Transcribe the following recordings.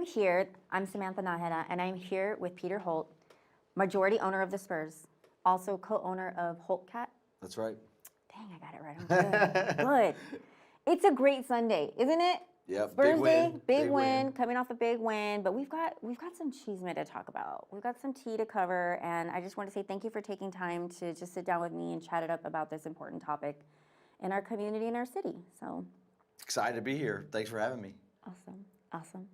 here, I'm Samantha Najera, and I'm here with Peter Holt, majority owner of the Spurs, also co-owner of Holt Cat. That's right. Dang, I got it right. I'm good. Good. It's a great Sunday, isn't it? Yep, Spurs big Day, win. big win, coming off a big win. But we've got some Chisme to talk about. We've got some tea to cover, and I just want to say thank you for taking time to just sit down with me and chat it up about this important topic in our community and our city. So Excited to be here. Thanks for having me. awesome, awesome.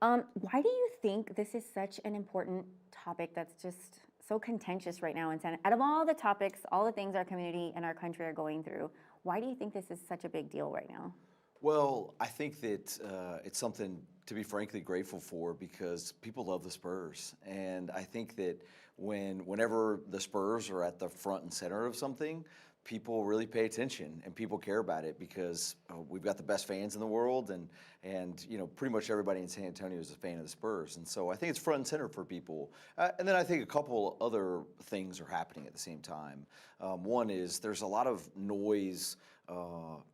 Why do you think this is such an important topic that's just so contentious right now in Santa? Out of all the topics, all the things our community and our country are going through, why do you think this is such a big deal right now? Well, I think that it's something to be frankly grateful for because people love the Spurs. And I think that whenever the Spurs are at the front and center of something, people really pay attention and people care about it because we've got the best fans in the world and you know pretty much everybody in San Antonio is a fan of the Spurs, and so I think it's front and center for people. And then I think a couple other things are happening at the same time. One is there's a lot of noise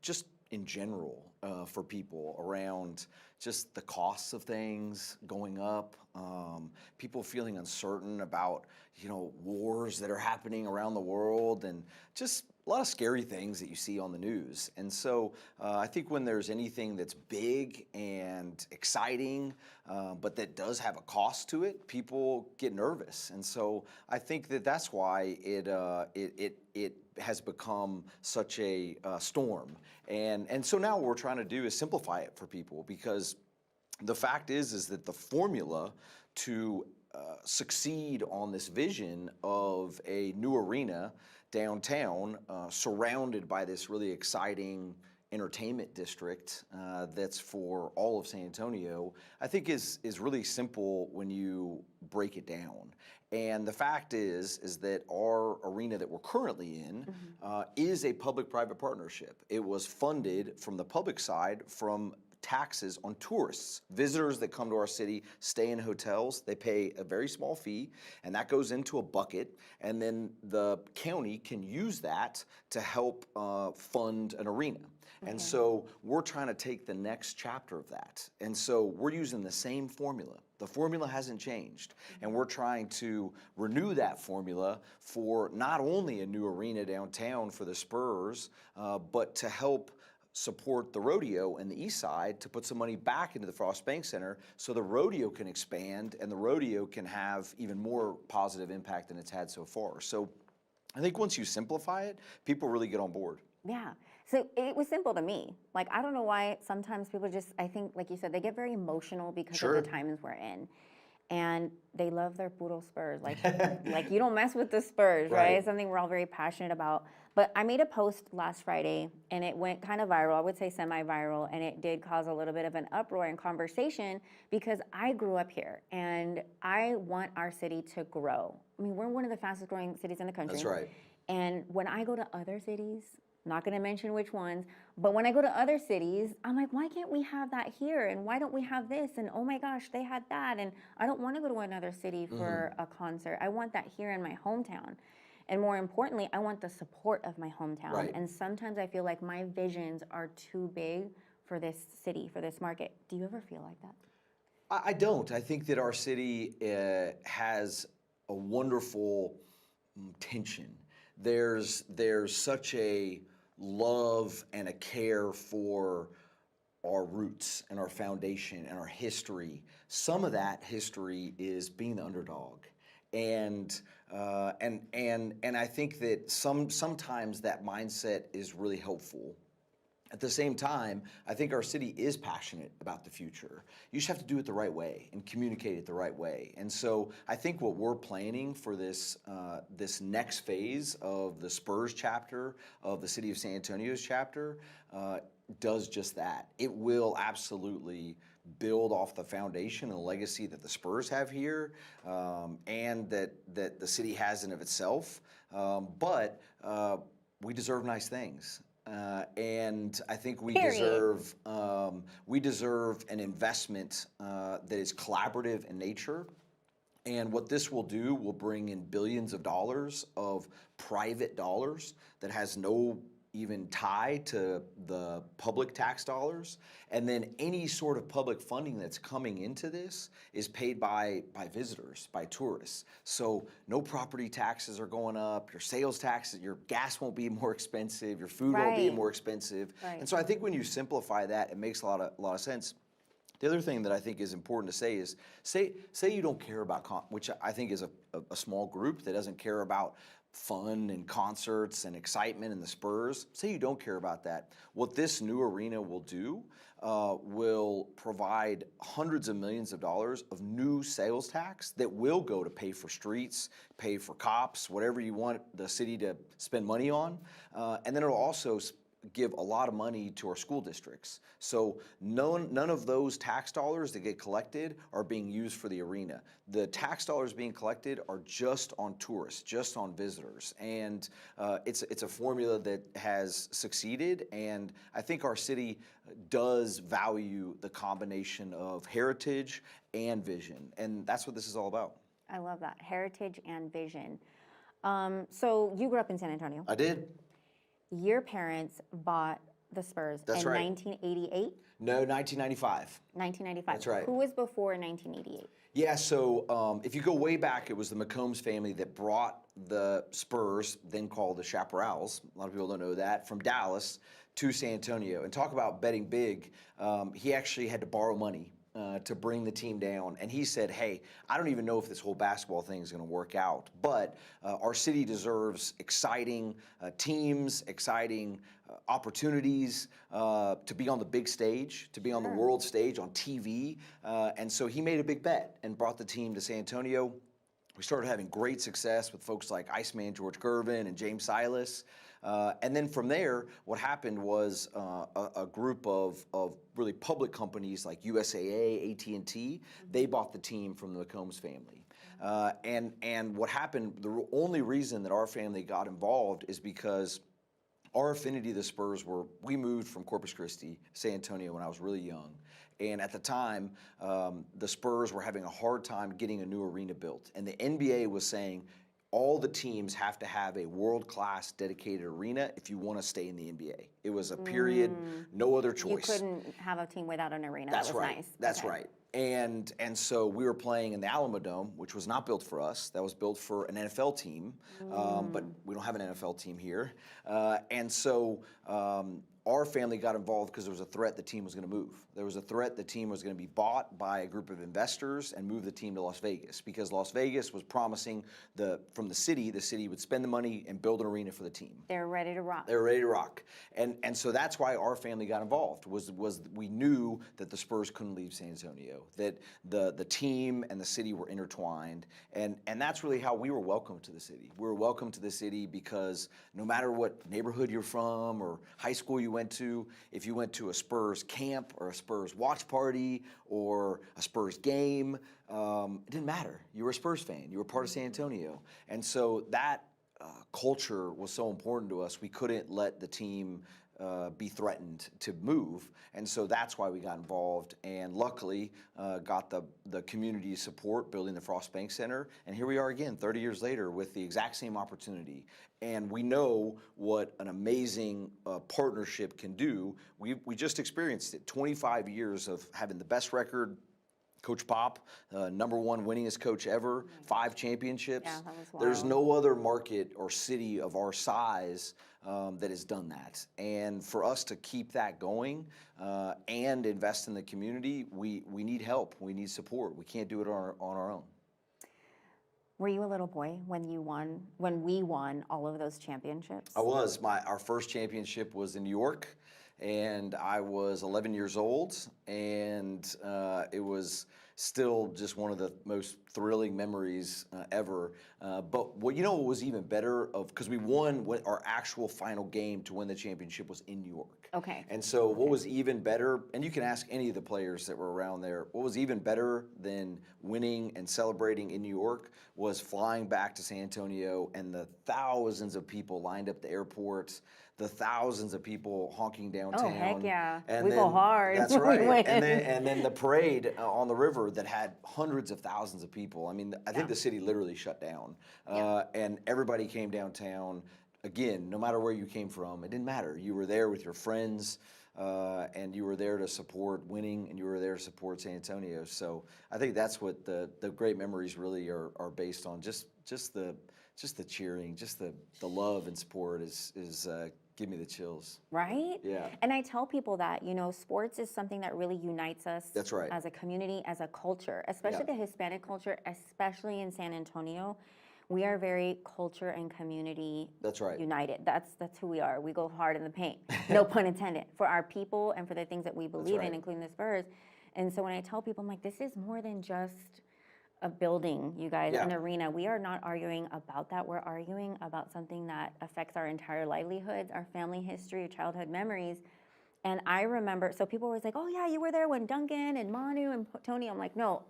just in general for people around just the costs of things going up, people feeling uncertain about wars that are happening around the world, and just a lot of scary things that you see on the news. And so I think when there's anything that's big and exciting, but that does have a cost to it, people get nervous. And so I think that that's why it has become such a storm. And so now what we're trying to do is simplify it for people, because the fact is that the formula to succeed on this vision of a new arena downtown, surrounded by this really exciting entertainment district that's for all of San Antonio, I think is really simple when you break it down. And the fact is that our arena that we're currently in is a public-private partnership. It was funded from the public side from taxes on tourists. Visitors that come to our city stay in hotels. They pay a very small fee, and that goes into a bucket, and then the county can use that to help fund an arena. Okay. And so we're trying to take the next chapter of that. And so we're using the same formula. The formula hasn't changed, and we're trying to renew that formula for not only a new arena downtown for the Spurs, but to help support the rodeo in the east side, to put some money back into the Frost Bank Center so the rodeo can expand and the rodeo can have even more positive impact than it's had so far. So I think once you simplify it, people really get on board. Yeah. So it was simple to me. Like, I don't know why sometimes people just, I think, like you said, they get very emotional because of the times we're in. And they love their puro Spurs. Like, like you don't mess with the Spurs, right? It's something we're all very passionate about. But I made a post last Friday, and it went kind of viral. I would say semi-viral, and it did cause a little bit of an uproar and conversation because I grew up here, and I want our city to grow. I mean, we're one of the fastest growing cities in the country. That's right. And when I go to other cities, not going to mention which ones, but when I go to other cities, I'm like, why can't we have that here? And why don't we have this? And oh my gosh, they had that. And I don't want to go to another city for a concert. I want that here in my hometown. And more importantly, I want the support of my hometown. Right. And sometimes I feel like my visions are too big for this city, for this market. Do you ever feel like that? I don't. I think that our city has a wonderful tension. There's such a love and a care for our roots and our foundation and our history. Some of that history is being the underdog, and I think that sometimes that mindset is really helpful. At the same time, I think our city is passionate about the future. You just have to do it the right way and communicate it the right way. And so I think what we're planning for this next phase of the Spurs chapter, of the City of San Antonio's chapter, does just that. It will absolutely build off the foundation and legacy that the Spurs have here, and that the city has in of itself. But we deserve nice things. And I think we deserve an investment that is collaborative in nature. And what this will do will bring in billions of dollars of private dollars that has no even tie to the public tax dollars. And then any sort of public funding that's coming into this is paid by visitors, by tourists. So no property taxes are going up, your sales taxes, your gas won't be more expensive, your food won't be Right. more expensive. Right. And so I think when you simplify that, it makes a lot of sense. The other thing that I think is important to say is, say you don't care about, which I think is a small group that doesn't care about fun and concerts and excitement and the Spurs. Say you don't care about that. What this new arena will do will provide hundreds of millions of dollars of new sales tax that will go to pay for streets, pay for cops, whatever you want the city to spend money on. And then it'll also give a lot of money to our school districts. So none of those tax dollars that get collected are being used for the arena. The tax dollars being collected are just on tourists, just on visitors. And it's a formula that has succeeded, and I think our city does value the combination of heritage and vision, and that's what this is all about. I love that, heritage and vision. So you grew up in San Antonio. I did. Your parents bought the Spurs That's in right. 1988? No, 1995. 1995. That's right. Who was before 1988? Yeah, so if you go way back, it was the McCombs family that brought the Spurs, then called the Chaparrals, a lot of people don't know that, from Dallas to San Antonio. And talk about betting big, he actually had to borrow money to bring the team down. And he said, hey, I don't even know if this whole basketball thing is going to work out, but our city deserves exciting teams, exciting opportunities to be on the big stage, to be on the world stage, on TV. And so he made a big bet and brought the team to San Antonio. We started having great success with folks like Iceman George Gervin and James Silas. And then from there, what happened was a group of really public companies like USAA, AT&T, they bought the team from the McCombs family. And what happened, the only reason that our family got involved is because our affinity to the Spurs we moved from Corpus Christi, San Antonio, when I was really young. And at the time, the Spurs were having a hard time getting a new arena built. And the NBA was saying, all the teams have to have a world-class dedicated arena if you want to stay in the NBA. It was a period, no other choice. You couldn't have a team without an arena. That's that was right. Nice. That's Okay. right. And so we were playing in the Alamo Dome, which was not built for us. That was built for an NFL team, but we don't have an NFL team here. And so our family got involved because there was a threat the team was going to move. There was a threat the team was going to be bought by a group of investors and move the team to Las Vegas, because Las Vegas was promising from the city would spend the money and build an arena for the team. They're ready to rock. They were ready to rock. And so that's why our family got involved, was we knew that the Spurs couldn't leave San Antonio, that the team and the city were intertwined. And that's really how we were welcomed to the city. We were welcomed to the city because no matter what neighborhood you're from or high school you went to, if you went to a Spurs camp or a Spurs watch party or a Spurs game, it didn't matter. You were a Spurs fan. You were part of San Antonio. And so that culture was so important to us. We couldn't let the team be threatened to move, and so that's why we got involved, and luckily got the community support building the Frost Bank Center, and here we are again 30 years later with the exact same opportunity. And we know what an amazing partnership can do. We just experienced it, 25 years of having the best record. Coach Pop, #1 winningest coach ever, 5 championships. Yeah, that was There's wild. no other market or city of our size that has done that. And for us to keep that going and invest in the community, we need help. We need support. We can't do it on our own. Were you a little boy when we won all of those championships? I was. Our first championship was in New York, and I was 11 years old, and it was still just one of the most thrilling memories ever. But what was even better, because we won our actual final game to win the championship was in New York. Okay. And so what was even better, and you can ask any of the players that were around there, what was even better than winning and celebrating in New York was flying back to San Antonio and the thousands of people lined up at the airport, the thousands of people honking downtown. Oh, heck yeah. And We go hard. That's We right. win. And then the parade on the river that had hundreds of thousands of people. I mean, I think the city literally shut down. And everybody came downtown. again, no matter where you came from, it didn't matter. You were there with your friends, and you were there to support winning, and you were there to support San Antonio. So I think that's what the great memories really are based on. Just the cheering, just the love and support is give me the chills. Right? Yeah. And I tell people that, sports is something that really unites us That's right. as a community, as a culture, especially Yeah. the Hispanic culture, especially in San Antonio. We are very culture and community That's right. united. That's who we are. We go hard in the paint, no pun intended, for our people and for the things that we believe right. in, including the Spurs. And so when I tell people, I'm like, this is more than just a building, you guys, Yeah. an arena. We are not arguing about that. We're arguing about something that affects our entire livelihoods, our family history, childhood memories. And I remember, so people were always like, oh yeah, you were there when Duncan and Manu and Tony. I'm like, no,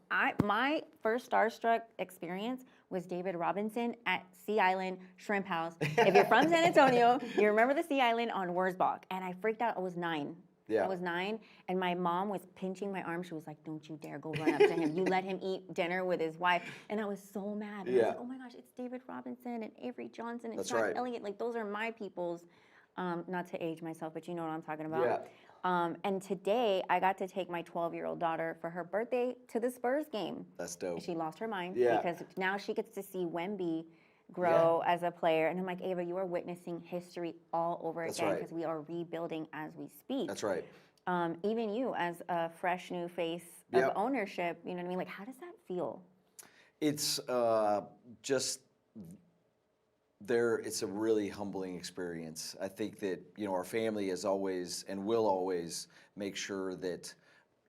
my first starstruck experience was David Robinson at Sea Island Shrimp House. If you're from San Antonio, you remember the Sea Island on Wurzbach. And I freaked out. I was 9. Yeah. I was 9, and my mom was pinching my arm. She was like, don't you dare go run up to him. You let him eat dinner with his wife. And I was so mad. And I was like, oh my gosh, it's David Robinson and Avery Johnson and That's Sean right. Elliott. Like, those are my peoples. Not to age myself, but you know what I'm talking about. Yeah. And today, I got to take my 12-year-old daughter for her birthday to the Spurs game. That's dope. She lost her mind Yeah. because now she gets to see Wemby grow as a player. And I'm like, Ava, you are witnessing history all over That's again right. because we are rebuilding as we speak. That's right. Even you as a fresh new face Yep. of ownership, you know what I mean? Like, how does that feel? It's just it's a really humbling experience. I think that, our family is always and will always make sure that,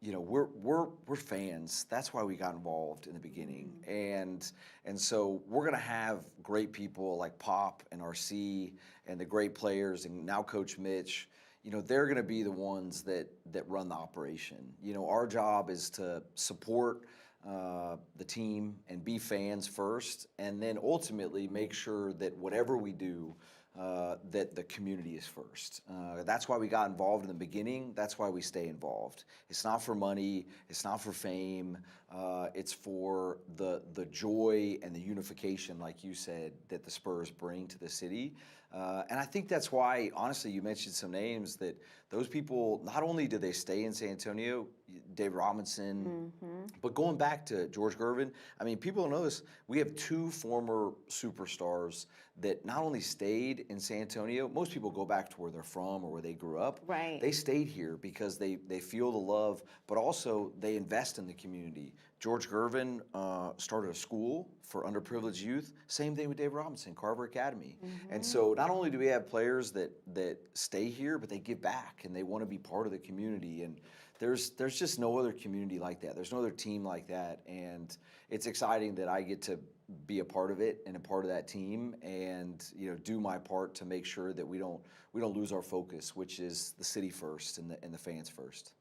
we're fans. That's why we got involved in the beginning. And so we're gonna have great people like Pop and RC and the great players and now Coach Mitch. They're gonna be the ones that run the operation. Our job is to support the team and be fans first, and then ultimately make sure that whatever we do, that the community is first. That's why we got involved in the beginning. That's why we stay involved. It's not for money. It's not for fame. It's for the joy and the unification, like you said, that the Spurs bring to the city. And I think that's why, honestly, you mentioned some names that those people, not only do they stay in San Antonio, Dave Robinson, but going back to George Gervin, I mean, people don't know this. We have 2 former superstars that not only stayed in San Antonio, most people go back to where they're from or where they grew up. Right. They stayed here because they feel the love, but also they invest in the community. George Gervin started a school for underprivileged youth. Same thing with Dave Robinson, Carver Academy. And so not only do we have players that stay here, but they give back and they want to be part of the community. And there's just no other community like that. There's no other team like that. And it's exciting that I get to be a part of it and a part of that team and do my part to make sure that we don't lose our focus, which is the city first and the fans first.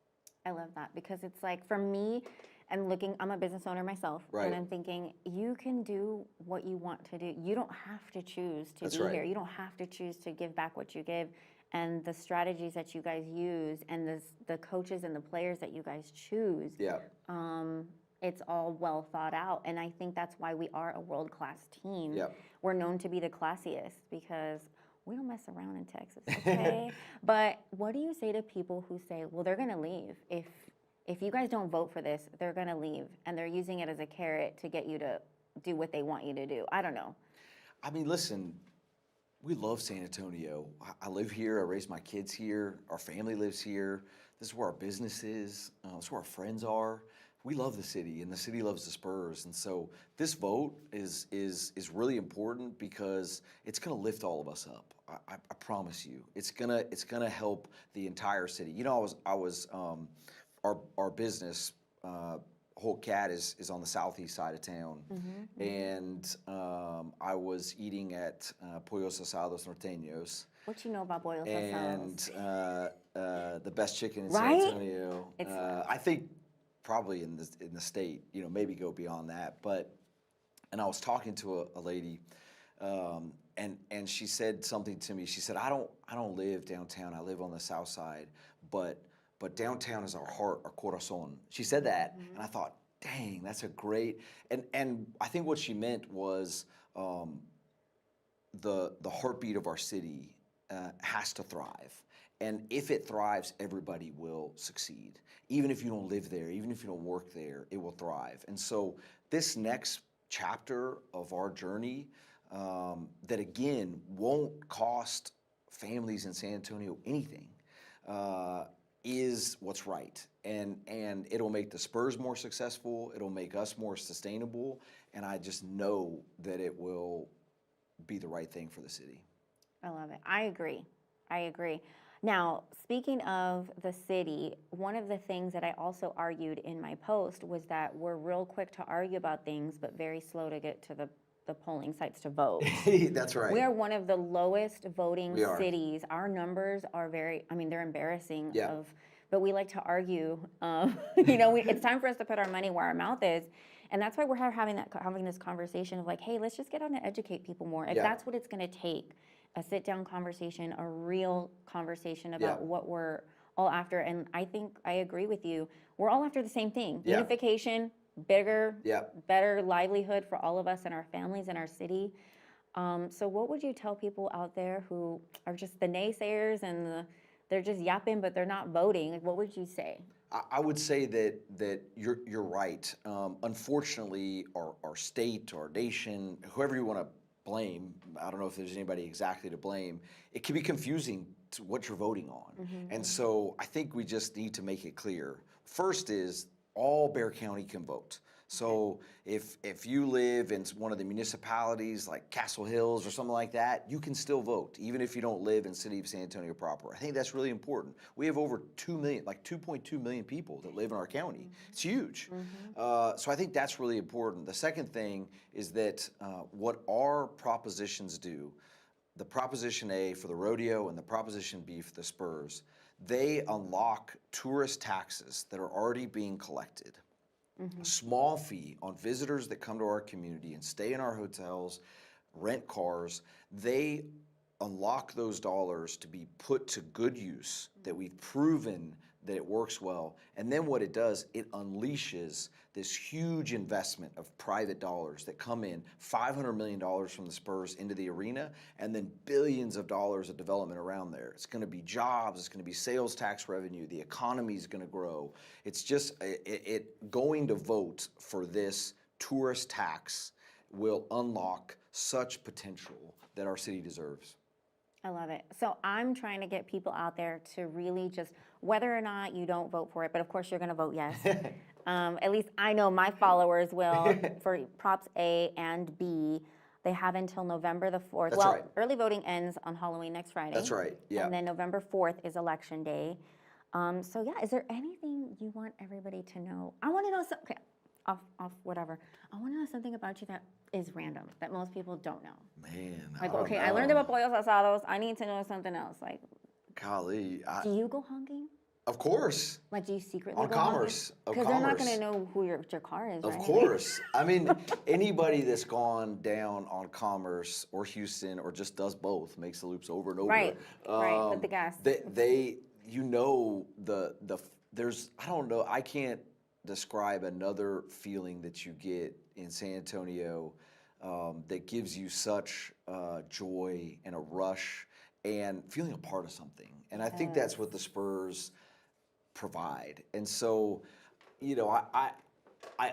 I love that because it's like, for me, I'm a business owner myself, Right. and I'm thinking, you can do what you want to do. You don't have to choose to That's be right. here. You don't have to choose to give back what you give. And the strategies that you guys use and the coaches and the players that you guys choose, Yeah. it's all well thought out. And I think that's why we are a world-class team. Yep. We're known to be the classiest because we don't mess around in Texas, okay? But what do you say to people who say, well, they're going to leave. If you guys don't vote for this, they're going to leave. And they're using it as a carrot to get you to do what they want you to do. I don't know. I mean, listen, we love San Antonio. I live here. I raised my kids here. Our family lives here. This is where our business is. This is where our friends are. We love the city, and the city loves the Spurs. And so this vote is really important because it's going to lift all of us up. I promise you, it's gonna help the entire city. Our business, Holt Cat is on the southeast side of town, and I was eating at Pollos Asados Norteños. What you know about Boyle And the best chicken in Right? San Antonio. I think probably in the state. Maybe go beyond that. And I was talking to a lady, and she said something to me. She said, "I don't live downtown. I live on the south side, but downtown is our heart, our corazón." She said that, and I thought, dang, that's a great. And I think what she meant was the heartbeat of our city has to thrive. And if it thrives, everybody will succeed. Even if you don't live there, even if you don't work there, it will thrive. And so this next chapter of our journey, that again won't cost families in San Antonio anything, is what's right. And it'll make the Spurs more successful, it'll make us more sustainable, and I just know that it will be the right thing for the city. I love it. I agree. Now, speaking of the city, one of the things that I also argued in my post was that we're real quick to argue about things, but very slow to get to the polling sites to vote. That's right. We are one of the lowest voting We are. cities. Our numbers are they're embarrassing. Yeah. But we like to argue. It's time for us to put our money where our mouth is. And that's why we're having this conversation of like, hey, let's just get out and educate people more. If that's what it's going to take, a sit-down conversation, a real conversation about what we're all after. And I think I agree with you. We're all after the same thing. Yeah. Unification, bigger, better livelihood for all of us and our families and our city. So what would you tell people out there who are just the naysayers and they're just yapping, but they're not voting? Like, what would you say? I would say that you're right. Unfortunately, our state, our nation, whoever you want to blame, I don't know if there's anybody exactly to blame, it can be confusing to what you're voting on. And so I think we just need to make it clear. First is all Bexar County can vote. So if you live in one of the municipalities like Castle Hills or something like that, you can still vote, even if you don't live in the city of San Antonio proper. I think that's really important. We have over 2 million, like 2.2 million people that live in our county. It's huge. So I think that's really important. The second thing is that what our propositions do, the Proposition A for the rodeo and the Proposition B for the Spurs, they unlock tourist taxes that are already being collected. A small fee on visitors that come to our community and stay in our hotels, rent cars. They unlock those dollars to be put to good use, that we've proven that it works well. And then what it does, it unleashes this huge investment of private dollars that come in, $500 million from the Spurs into the arena, and then billions of dollars of development around there. It's going to be jobs, it's going to be sales tax revenue, the economy is going to grow. It's just, going to vote for this tourist tax will unlock such potential that our city deserves. I love it. So I'm trying to get people out there to really just, whether or not you don't vote for it, but of course you're going to vote yes. At least I know my followers will for Props A and B. They have until November the 4th. That's right. Early voting ends on Halloween next Friday. That's right, yeah. And then November 4th is Election Day. So yeah, is there anything you want everybody to know? I want to know something. Okay, off whatever. I want to know something about you that is random, that most people don't know. Man, Like, okay, I learned about pollos asados. I need to know something else. Like, golly. do you go honking? Of course. Like, do you secretly On go Commerce. Because they're not going to know who your car is, Of right? course. I mean, anybody that's gone down on Commerce or Houston or just does both, makes the loops over and over. Right, right, with the gas. There's, I don't know, I can't describe another feeling that you get in San Antonio that gives you such joy and a rush and feeling a part of something. And I think that's what the Spurs provide. And so, I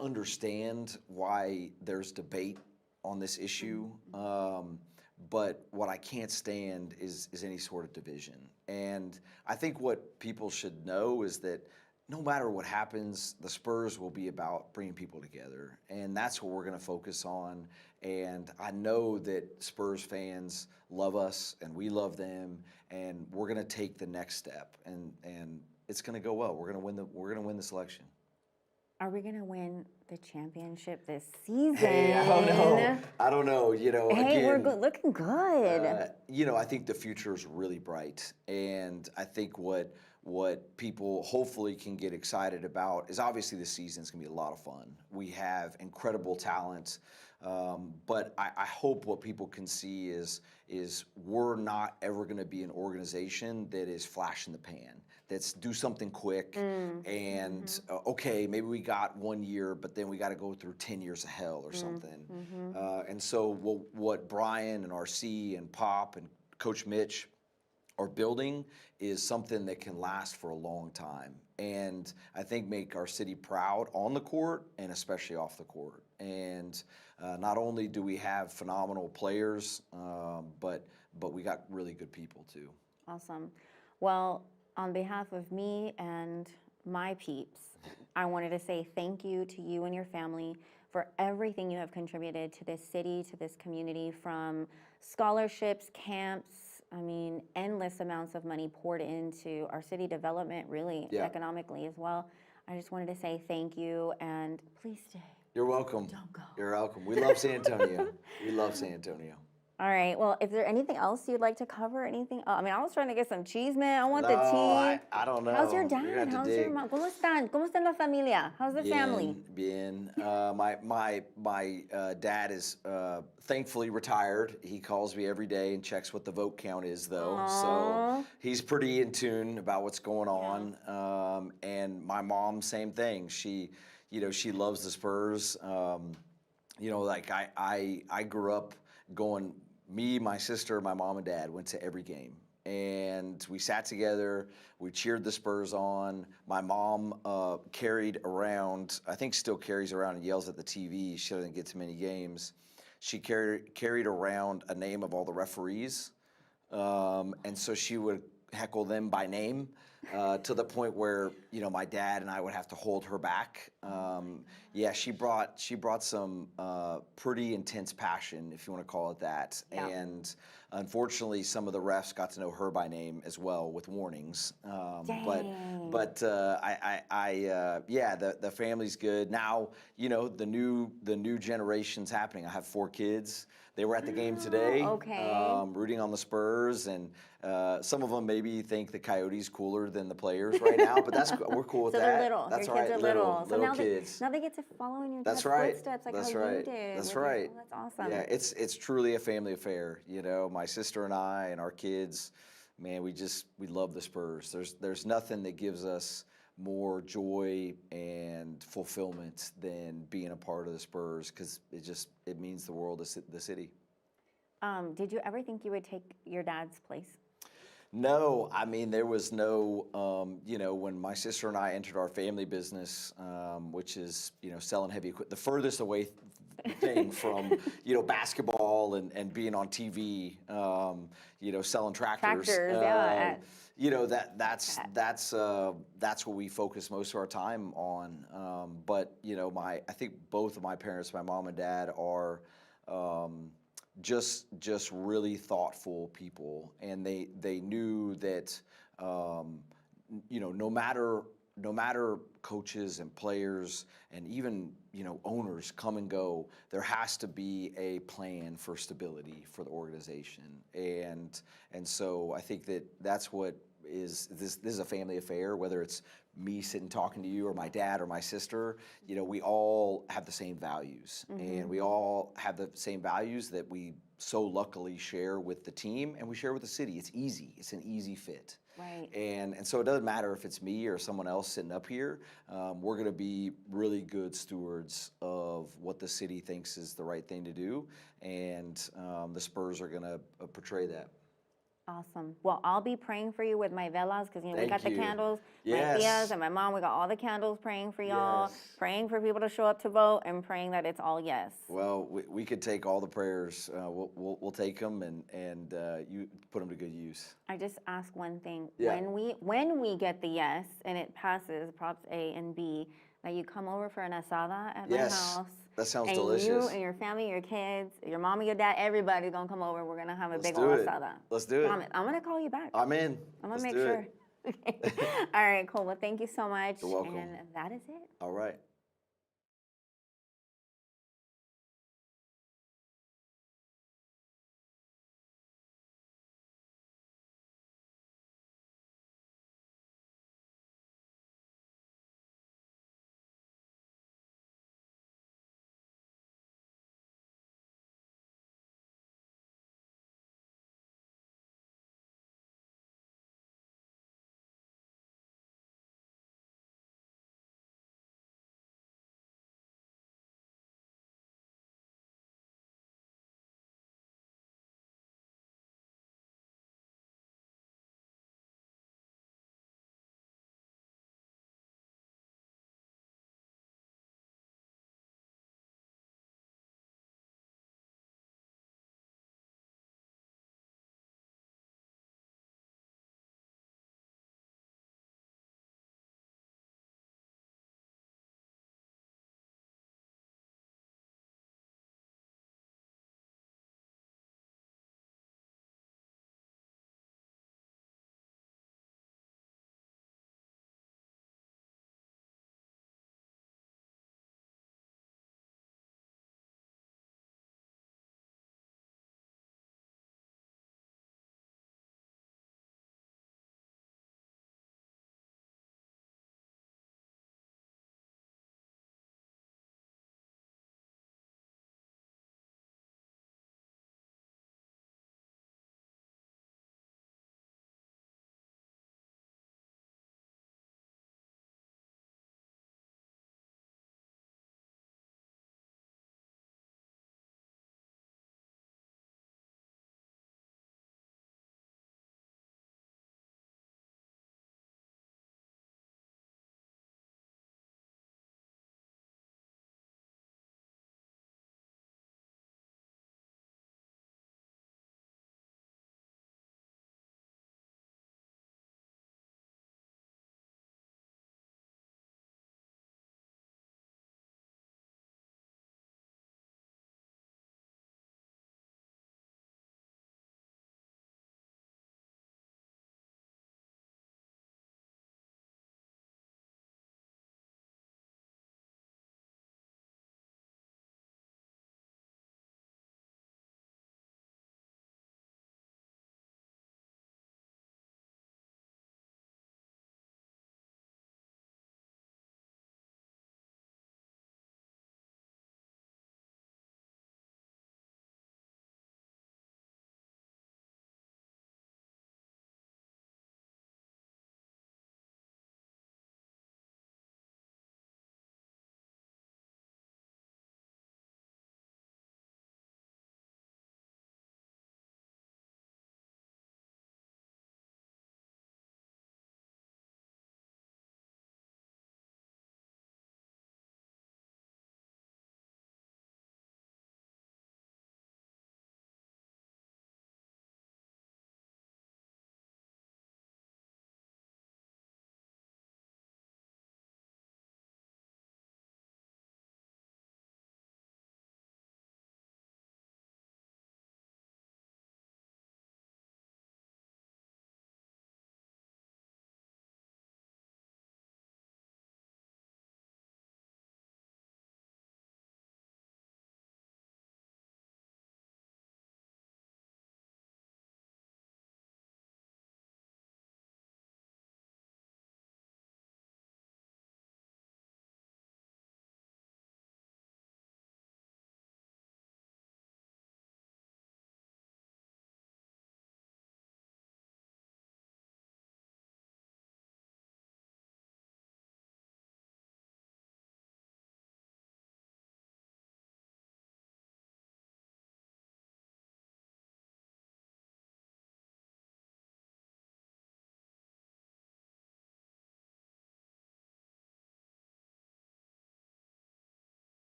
understand why there's debate on this issue, but what I can't stand is any sort of division. And I think what people should know is that no matter what happens, the Spurs will be about bringing people together. And that's what we're going to focus on. And I know that Spurs fans love us and we love them. And we're going to take the next step. And it's going to go well. We're going to win this election. Are we going to win the championship this season? Hey, I don't know. Hey, again, we're looking good. I think the future is really bright. And I think what people hopefully can get excited about is obviously the season's going to be a lot of fun. We have incredible talent, but I hope what people can see is we're not ever going to be an organization that is flash in the pan, that's do something quick, and okay, maybe we got 1 year, but then we got to go through 10 years of hell or something. And so what Brian and RC and Pop and Coach Mitch are building is something that can last for a long time, and I think make our city proud on the court and especially off the court. And not only do we have phenomenal players, but we got really good people too. Awesome. Well, on behalf of me and my peeps, I wanted to say thank you to you and your family for everything you have contributed to this city, to this community, from scholarships, camps, I mean, endless amounts of money poured into our city development, really, economically as well. I just wanted to say thank you, and please stay. You're welcome. Don't go. You're welcome. We love San Antonio. We love San Antonio. All right. Well, is there anything else you'd like to cover? Anything? I mean, I was trying to get some chisme. I want the tea. I don't know. How's your dad? How's your mom? ¿Cómo están? ¿Cómo está la familia? How's the family? Bien. My dad is thankfully retired. He calls me every day and checks what the vote count is, though. Aww. So he's pretty in tune about what's going on. And my mom, same thing. She loves the Spurs. Like I grew up going. Me, my sister, my mom and dad went to every game. And we sat together, we cheered the Spurs on. My mom carried around, I think still carries around and yells at the TV. She doesn't get to many games. She carried around a name of all the referees. And so she would heckle them by name to the point where, my dad and I would have to hold her back. She brought some pretty intense passion, if you want to call it that. Yeah. And unfortunately, some of the refs got to know her by name as well with warnings. But the family's good now. The new generation's happening. I have 4 kids. They were at the game today, rooting on the Spurs, and some of them maybe think the Coyotes cooler than the players right now, but we're cool with that. So they're little. That's Your right, kids are little. So now kids. Now they get to follow in your dad's footsteps, like how you did. That's right. That's awesome. Yeah, it's truly a family affair. My sister and I and our kids, man, we love the Spurs. There's nothing that gives us more joy and fulfillment than being a part of the Spurs, because it means the world to the city. Did you ever think you would take your dad's place? No, I mean, there was no, when my sister and I entered our family business, which is, selling heavy equipment, the furthest away thing from, basketball and being on TV, selling tractors. That's what we focus most of our time on. But I think both of my parents, my mom and dad, are just really thoughtful people, and they knew that no matter coaches and players and even owners come and go, there has to be a plan for stability for the organization, and so I think that's what is this is a family affair, whether it's me sitting talking to you or my dad or my sister. We all have the same values, and we all have the same values that we so luckily share with the team and we share with the city. It's easy. It's an easy fit. Right. And so it doesn't matter if it's me or someone else sitting up here. We're going to be really good stewards of what the city thinks is the right thing to do, and the Spurs are going to portray that. Awesome. Well, I'll be praying for you with my velas, because we got the candles. Yes. My tias and my mom, we got all the candles praying for y'all, Yes. praying for people to show up to vote, and praying that it's all yes. Well, we could take all the prayers. We'll take them and you put them to good use. I just ask one thing. Yeah. When we get the yes and it passes, props A and B, that you come over for an asada at my house. That sounds and delicious. You and your family, your kids, your mom and your dad, everybody's gonna come over. We're gonna have a big do old it. asada. Let's do it. Promise. I'm gonna call you back. I'm in. I'm gonna Let's make do sure. it. All right, cool. Well, thank you so much. You're welcome. And that is it. All right.